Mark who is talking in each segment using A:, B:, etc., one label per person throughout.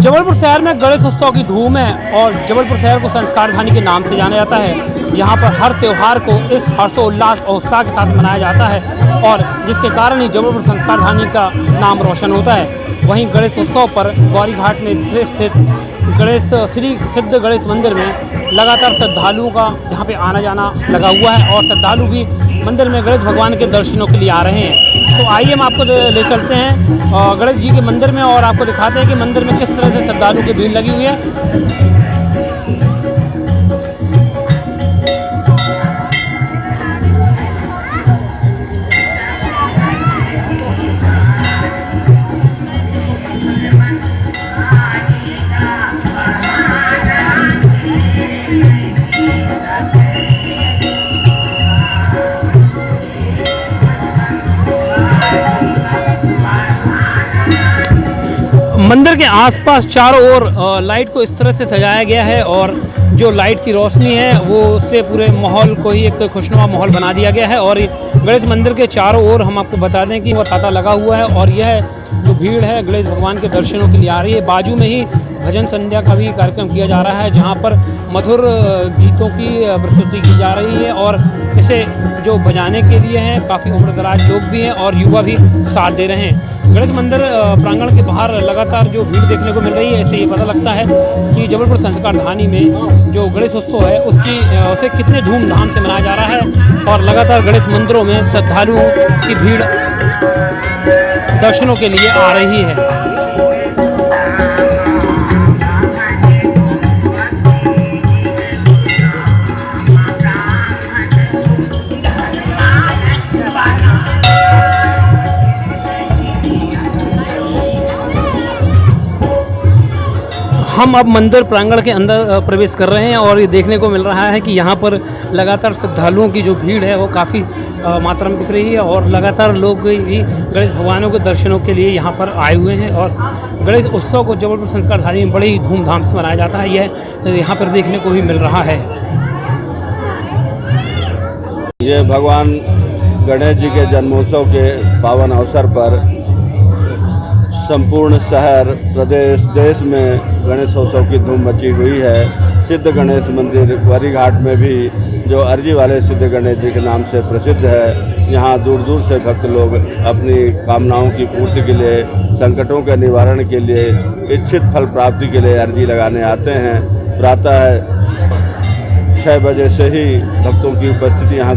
A: जबलपुर शहर में गणेश उत्सव की धूम है और जबलपुर शहर को संस्कार धानी के नाम से जाना जाता है। यहाँ पर हर त्यौहार को इस हर्षोल्लास और उत्साह के साथ मनाया जाता है और जिसके कारण ही जबलपुर संस्कार धानी का नाम रोशन होता है। वहीं गणेश उत्सव पर गौरी घाट में स्थित गणेश श्री सिद्ध गणेश मंदिर में लगातार श्रद्धालुओं का यहाँ पे आना जाना लगा हुआ है और श्रद्धालु भी मंदिर में गणेश भगवान के दर्शनों के लिए आ रहे हैं। तो आइए हम आपको ले चलते हैं गणेश जी के मंदिर में और आपको दिखाते हैं कि मंदिर में किस तरह से श्रद्धालुओं की भीड़ लगी हुई है। मंदिर के आसपास चारों ओर लाइट को इस तरह से सजाया गया है और जो लाइट की रोशनी है वो उससे पूरे माहौल को ही एक खुशनुमा माहौल बना दिया गया है। और गणेश मंदिर के चारों ओर हम आपको बता दें कि वो तांता लगा हुआ है और यह जो भीड़ है गणेश भगवान के दर्शनों के लिए आ रही है। बाजू में ही भजन संध्या का भी कार्यक्रम किया जा रहा है जहाँ पर मधुर गीतों की प्रस्तुति की जा रही है और इसे जो बजाने के लिए हैं काफ़ी उम्रदराज लोग भी हैं और युवा भी साथ दे रहे हैं। गणेश मंदिर प्रांगण के बाहर लगातार जो भीड़ देखने को मिल रही है, इससे ये पता लगता है कि जबलपुर संस्कार धानी में जो गणेश उत्सव है उसे कितने धूमधाम से मनाया जा रहा है और लगातार गणेश मंदिरों में श्रद्धालुओं की भीड़ दर्शनों के लिए आ रही है। हम अब मंदिर प्रांगण के अंदर प्रवेश कर रहे हैं और ये देखने को मिल रहा है कि यहाँ पर लगातार श्रद्धालुओं की जो भीड़ है वो काफ़ी मात्रा में दिख रही है और लगातार लोग भी गणेश भगवानों के दर्शनों के लिए यहाँ पर आए हुए हैं। और गणेश उत्सव को जबलपुर संस्कार धानी में बड़े ही धूमधाम से मनाया जाता है, यह यहाँ पर देखने को भी मिल रहा है।
B: ये भगवान गणेश जी के जन्मोत्सव के पावन अवसर पर संपूर्ण शहर प्रदेश देश में गणेशोत्सव की धूम मची हुई है। सिद्ध गणेश मंदिर गौरी घाट में भी जो अर्जी वाले सिद्ध गणेश जी के नाम से प्रसिद्ध है, यहाँ दूर दूर से भक्त लोग अपनी कामनाओं की पूर्ति के लिए, संकटों के निवारण के लिए, इच्छित फल प्राप्ति के लिए अर्जी लगाने आते हैं। प्रातः 6 बजे से ही भक्तों की उपस्थिति यहाँ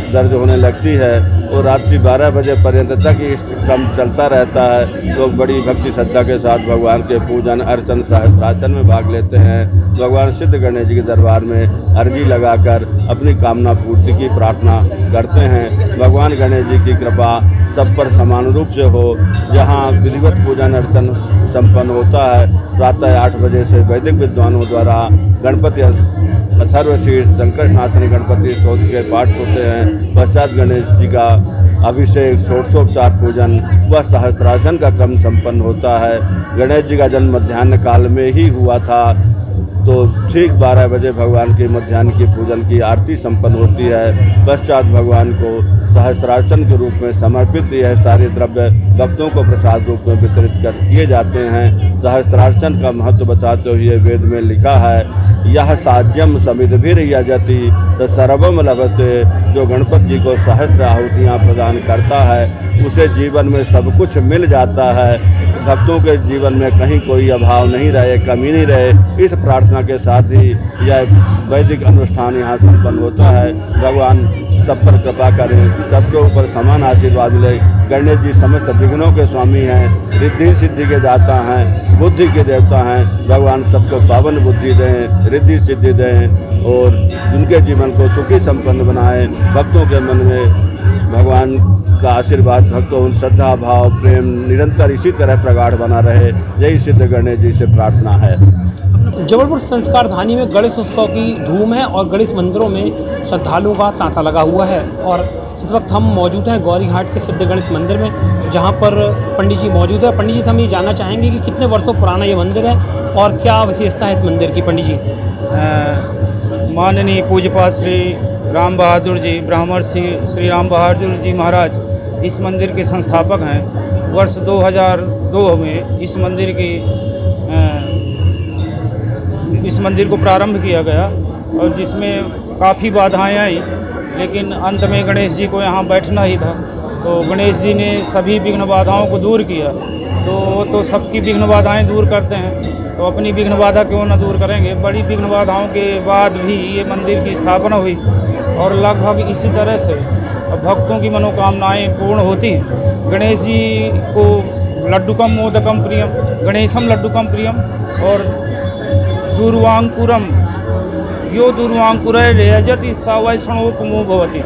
B: दर्ज होने लगती है और रात्रि 12 बजे पर्यंत तक इस क्रम चलता रहता है। लोग बड़ी भक्ति श्रद्धा के साथ भगवान के पूजन अर्चन सहस्त्रार्चन में भाग लेते हैं। भगवान सिद्ध गणेश जी के दरबार में अर्जी लगाकर अपनी कामना पूर्ति की प्रार्थना करते हैं। भगवान गणेश जी की कृपा सब पर समान रूप से हो। जहाँ विधिवत पूजन अर्चन संपन्न होता है, प्रातः 8 बजे से वैदिक विद्वानों द्वारा गणपति अथर्वशीर्ष संकटनाशन गणपति स्तोत्र के पाठ होते हैं। पश्चात गणेश जी का अभिषेक, षोडशोपचार पूजन व सहस्त्रार्चन का क्रम संपन्न होता है। गणेश जी का जन्म मध्याह्न काल में ही हुआ था, तो ठीक 12 बजे भगवान के मध्याह्न की पूजन की आरती संपन्न होती है। पश्चात भगवान को सहस्त्रार्चन के रूप में समर्पित यह सारे द्रव्य भक्तों को प्रसाद रूप में वितरित किए जाते हैं। सहस्त्रार्चन का महत्व बताते हुए वेद में लिखा है, यह साज्यम समिधभिर यजति स सर्वम लभते। जो गणपति जी को सहस्त्र आहुतियाँ प्रदान करता है उसे जीवन में सब कुछ मिल जाता है। भक्तों के जीवन में कहीं कोई अभाव नहीं रहे, कमी नहीं रहे, इस प्रार्थना के साथ ही यह वैदिक अनुष्ठान यहाँ संपन्न होता है। भगवान सब पर कृपा करें, सबके ऊपर समान आशीर्वाद मिले। गणेश जी समस्त विघ्नों के स्वामी हैं, रिद्धि सिद्धि के दाता हैं, बुद्धि के देवता हैं। भगवान सबको पावन बुद्धि दें, रिद्धि सिद्धि दें और उनके जीवन को सुखी संपन्न बनाएं। भक्तों के मन में भगवान का आशीर्वाद, भक्तों श्रद्धा भाव प्रेम निरंतर इसी तरह प्रगाढ़ बना रहे, यही सिद्ध गणेश जी से प्रार्थना है।
A: जबलपुर संस्कार धानी में गणेश उत्सव की धूम है और गणेश मंदिरों में श्रद्धालुओं का तांता लगा हुआ है और इस वक्त हम मौजूद हैं गौरी घाट के सिद्ध गणेश मंदिर में, जहां पर पंडित जी मौजूद है। पंडित जी से हम ये जानना चाहेंगे कि कितने वर्षों पुराना ये मंदिर है और क्या विशेषता है इस मंदिर की। पंडित जी।
C: माननीय पूज्यपाद श्री राम बहादुर जी, ब्राह्मण श्री राम बहादुर जी महाराज इस मंदिर के संस्थापक हैं वर्ष 2002 में इस मंदिर को प्रारंभ किया गया और जिसमें काफ़ी बाधाएं आई, लेकिन अंत में गणेश जी को यहाँ बैठना ही था। तो गणेश जी ने सभी विघ्न बाधाओं को दूर किया। तो वो तो सबकी विघ्न बाधाएं दूर करते हैं, तो अपनी विघ्न बाधा क्यों न दूर करेंगे। बड़ी विघ्न बाधाओं के बाद भी ये मंदिर की स्थापना हुई और लगभग इसी तरह से भक्तों की मनोकामनाएं पूर्ण होती हैं। गणेश जी को लड्डुकम मोदकम प्रियम, गणेशम लड्डुकम प्रियम और दूर्वांकुरम यो दूर्वांकुर रेजति स वैष्णवोपमो भवति।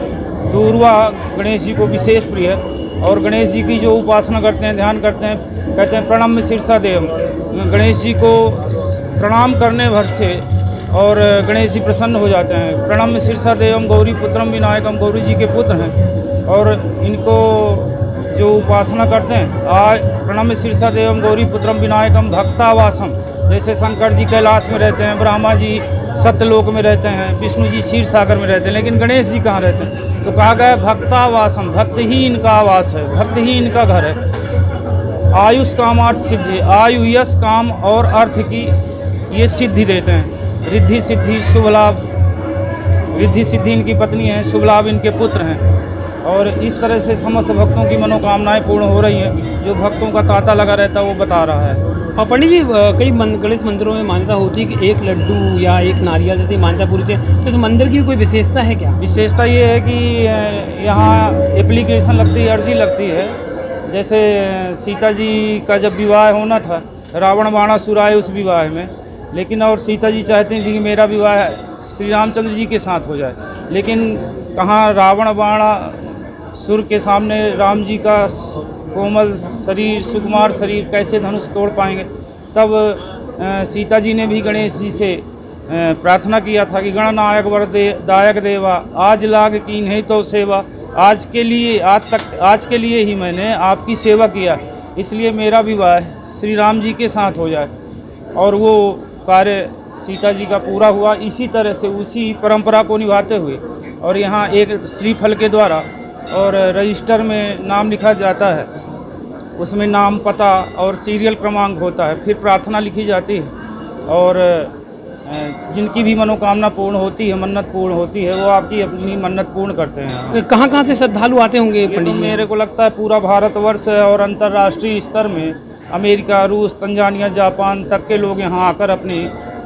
C: दूर्वा गणेश जी को विशेष प्रिय है और गणेश जी की जो उपासना करते हैं, ध्यान करते हैं, कहते हैं प्रणम्य शीर्षा देव। गणेश जी को प्रणाम करने भर से और गणेश जी प्रसन्न हो जाते हैं। प्रणम्य शीर्षा देवम गौरी पुत्रम विनायकम, गौरी जी के पुत्र हैं और इनको जो उपासना करते हैं, प्रणम्य शीर्षा देवम गौरी पुत्रम विनायकम भक्तावासम। जैसे शंकर जी कैलाश में रहते हैं, ब्रह्मा जी सत्यलोक में रहते हैं, विष्णु जी क्षीर सागर में रहते हैं, लेकिन गणेश जी कहाँ रहते हैं? तो कहा गया भक्तावासम, भक्त ही इनका आवास है, भक्त ही इनका घर है। आयुष कामार्थ सिद्धि, आयु यश काम और अर्थ की ये सिद्धि देते हैं। रिद्धि सिद्धि शुभ लाभ, रिद्धि सिद्धि इनकी पत्नी है, शुभ लाभ इनके पुत्र हैं और इस तरह से समस्त भक्तों की मनोकामनाएं पूर्ण हो रही हैं। जो भक्तों का तांता लगा रहता है वो बता रहा है।
A: और पंडित जी, कई गणेश मंदिरों में मान्यता होती है कि एक लड्डू या एक नारियल जैसी मान्यता पूरी थी, तो इस मंदिर की कोई विशेषता है क्या?
C: विशेषता ये है कि यहाँ एप्लीकेशन लगती है, अर्जी लगती है। जैसे सीता जी का जब विवाह होना था, रावण बाणासुर आए उस विवाह में, लेकिन और सीता जी चाहती थी कि मेरा विवाह श्री रामचंद्र जी के साथ हो जाए, लेकिन कहाँ रावण बाणासुर के सामने राम जी का कोमल शरीर, सुकुमार शरीर कैसे धनुष तोड़ पाएंगे। तब सीता जी ने भी गणेश जी से प्रार्थना किया था कि गणनायक वर दायक देवा, आज लाग कीन है तो सेवा। आज के लिए ही मैंने आपकी सेवा किया, इसलिए मेरा विवाह श्री राम जी के साथ हो जाए। और वो कार्य सीता जी का पूरा हुआ। इसी तरह से उसी परंपरा को निभाते हुए और यहाँ एक श्रीफल के द्वारा और रजिस्टर में नाम लिखा जाता है, उसमें नाम, पता और सीरियल क्रमांक होता है। फिर प्रार्थना लिखी जाती है और जिनकी भी मनोकामना पूर्ण होती है, मन्नत पूर्ण होती है, वो आपकी अपनी मन्नत पूर्ण करते हैं।
A: कहाँ कहाँ से श्रद्धालु आते होंगे पंडित जी?
C: मेरे को लगता है पूरा भारतवर्ष और अंतर्राष्ट्रीय स्तर में अमेरिका, रूस, तंजानिया, जापान तक के लोग यहाँ आकर अपनी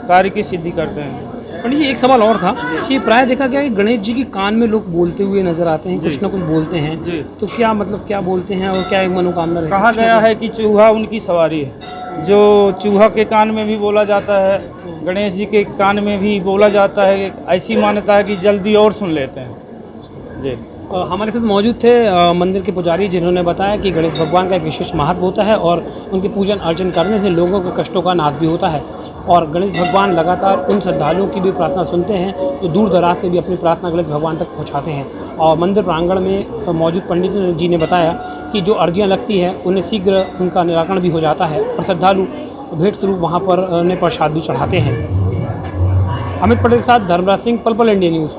C: कार्य की सिद्धि करते हैं।
A: पंडित जी, एक सवाल और था कि प्राय देखा गया कि गणेश जी के कान में लोग बोलते हुए नजर आते हैं, कुछ ना कुछ बोलते हैं
C: जी।
A: तो क्या मतलब क्या बोलते हैं और क्या एक मनोकामना रहती है?
C: कहा गया है कि चूहा उनकी सवारी है। जो चूहा के कान में भी बोला जाता है, गणेश जी के कान में भी बोला जाता है। ऐसी मान्यता है कि जल्दी और सुन लेते हैं जी।
A: हमारे साथ मौजूद थे मंदिर के पुजारी, जिन्होंने बताया कि गणेश भगवान का एक विशेष महत्व होता है और उनके पूजन अर्चन करने से लोगों के कष्टों का नाश भी होता है। और गणेश भगवान लगातार उन श्रद्धालुओं की भी प्रार्थना सुनते हैं जो दूर दराज से भी अपनी प्रार्थना गणेश भगवान तक पहुंचाते हैं। और मंदिर प्रांगण में मौजूद पंडित जी ने बताया कि जो अर्जियां लगती हैं उन्हें शीघ्र उनका निराकरण भी हो जाता है और श्रद्धालु भेंट स्वरूप वहाँ पर प्रसाद भी चढ़ाते हैं। अमित पटेल के साथ धर्मराज सिंह, पल पल इंडिया न्यूज़।